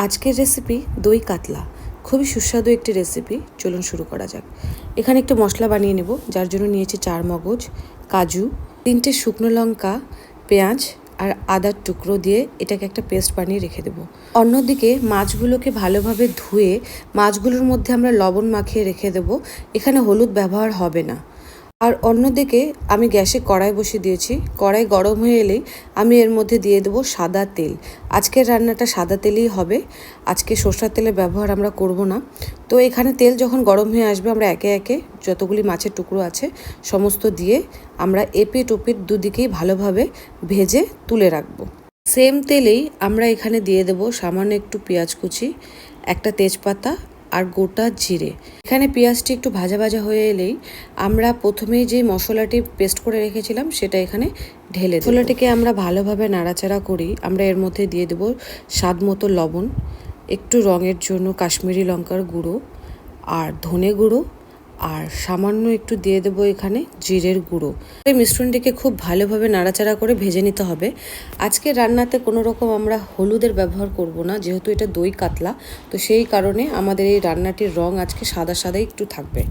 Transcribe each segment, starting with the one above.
আজকের রেসিপি দই কাতলা। খুবই সুস্বাদু একটি রেসিপি। চলুন শুরু করা যাক। এখানে একটু মশলা বানিয়ে নেব, যার জন্য নিয়েছি 4 মগজ, কাজু, 3টে শুকনো লঙ্কা, পেঁয়াজ আর আদার টুকরো দিয়ে এটাকে একটা পেস্ট বানিয়ে রেখে দেবো। অন্যদিকে মাছগুলোকে ভালোভাবে ধুয়ে মাছগুলোর মধ্যে আমরা লবণ মাখিয়ে রেখে দেবো। এখানে হলুদ ব্যবহার হবে না। আর অন্যদিকে আমি গ্যাসে কড়াই বসিয়ে দিয়েছি। কড়াই গরম হয়ে এলেই আমি এর মধ্যে দিয়ে দেবো সাদা তেল। আজকের রান্নাটা সাদা তেলেই হবে, আজকে সরষের তেলের ব্যবহার আমরা করব না। তো এখানে তেল যখন গরম হয়ে আসবে, আমরা একে একে যতগুলি মাছের টুকরো আছে সমস্ত দিয়ে আমরা এপিট ওপিট দুদিকেই ভালোভাবে ভেজে তুলে রাখবো। সেম তেলেই আমরা এখানে দিয়ে দেবো সামান্য একটু পেঁয়াজ কুচি, একটা তেজপাতা আর গোটা জিরে। এখানে পেঁয়াজটি একটু ভাজা ভাজা হয়ে এলেই আমরা প্রথমেই যে মশলাটি পেস্ট করে রেখেছিলাম সেটা এখানে ঢেলে দেব। মশলাটিকে আমরা ভালোভাবে নাড়াচাড়া করি। আমরা এর মধ্যে দিয়ে দেব স্বাদ মতো লবণ, একটু রঙের জন্য কাশ্মীরি লঙ্কার গুঁড়ো আর ধনে গুঁড়ো, আর সামান্য একটু দিয়ে দেবো এখানে জিরের গুঁড়ো। এই মিশ্রণটিকে খুব ভালোভাবে নাড়াচাড়া করে ভেজে নিতে হবে। আজকে রান্নাতে কোনো রকম আমরা হলুদের ব্যবহার করব না, যেহেতু এটা দই কাতলা। তো সেই কারণে আমাদের এই রান্নাটির রং আজকে সাদা সাদাই একটু থাকবে,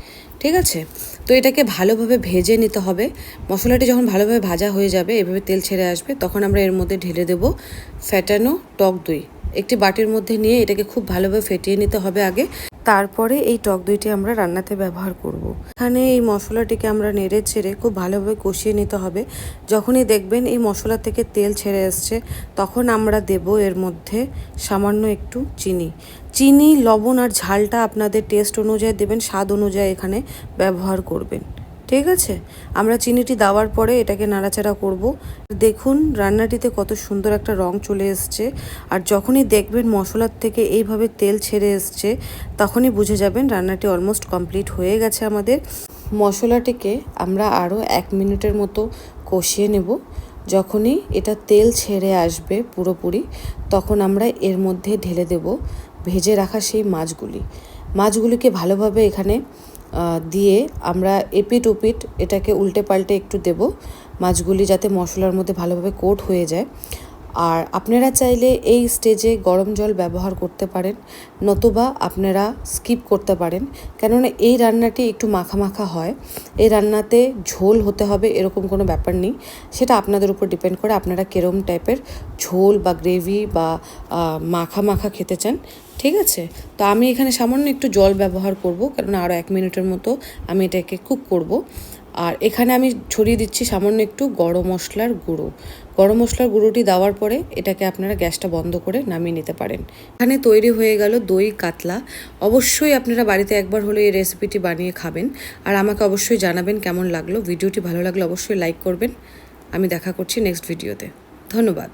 ঠিক আছে? তো এটাকে ভালোভাবে ভেজে নিতে হবে। মশলাটি যখন ভালোভাবে ভাজা হয়ে যাবে, এভাবে তেল ছেড়ে আসবে, তখন আমরা এর মধ্যে ঢেলে দেব ফ্যাটানো টক দই। একটি বাটির মধ্যে নিয়ে এটাকে খুব ভালোভাবে ফেটিয়ে নিতে হবে আগে, তারপরে এই টক দইটি আমরা রান্নাতে ব্যবহার করব। এখানে এই মশলাটিকে আমরা নেড়ে ছেড়ে খুব ভালোভাবে কষিয়ে নিতে হবে। যখনই দেখবেন এই মশলা থেকে তেল ছেড়ে আসছে, তখন আমরা দেব এর মধ্যে সামান্য একটু চিনি, লবণ আর ঝালটা আপনাদের টেস্ট অনুযায়ী দেবেন, স্বাদ অনুযায়ী এখানে ব্যবহার করবেন, ঠিক আছে? আমরা চিনিটি দেওয়ার পরে এটাকে নাড়াচাড়া করব। দেখুন রান্নাটিতে কত সুন্দর একটা রং চলে এসছে। আর যখনই দেখবেন মশলার থেকে এইভাবে তেল ছেড়ে এসছে, তখনই বুঝে যাবেন রান্নাটি অলমোস্ট কমপ্লিট হয়ে গেছে আমাদের। মশলাটিকে আমরা আরও 1 মিনিটের মতো কষিয়ে নেব। যখনই এটা তেল ছেড়ে আসবে পুরোপুরি, তখন আমরা এর মধ্যে ঢেলে দেব ভেজে রাখা সেই মাছগুলিকে ভালোভাবে এখানে দিয়ে আমরা এপিট ওপিট এটাকে উল্টে পাল্টে একটু দেব, মাছগুলি যাতে মশলার মধ্যে ভালোভাবে কোট হয়ে যায়। আর আপনারা চাইলে এই স্টেজে গরম জল ব্যবহার করতে পারেন, নতুবা আপনারা স্কিপ করতে পারেন, কেননা এই রান্নাটি একটু মাখা মাখা হয়। এই রান্নাতে ঝোল হতে হবে এরকম কোনো ব্যাপার নেই, সেটা আপনাদের উপর ডিপেন্ড করে আপনারা কিরম টাইপের ঝোল বা গ্রেভি বা মাখা মাখা খেতে চান, ঠিক আছে? তো আমি এখানে সামান্য একটু জল ব্যবহার করব, কারণ আরও 1 মিনিটের মতো আমি এটাকে কুক করব। আর এখানে আমি ছড়িয়ে দিচ্ছি সামান্য একটু গরম মশলার গুঁড়োটি দেওয়ার পরে এটাকে আপনারা গ্যাসটা বন্ধ করে নামিয়ে নিতে পারেন। এখানে তৈরি হয়ে গেল দই কাতলা। অবশ্যই আপনারা বাড়িতে একবার হলে এই রেসিপিটি বানিয়ে খাবেন, আর আমাকে অবশ্যই জানাবেন কেমন লাগলো। ভিডিওটি ভালো লাগলে অবশ্যই লাইক করবেন। আমি দেখা করছি নেক্সট ভিডিওতে। ধন্যবাদ।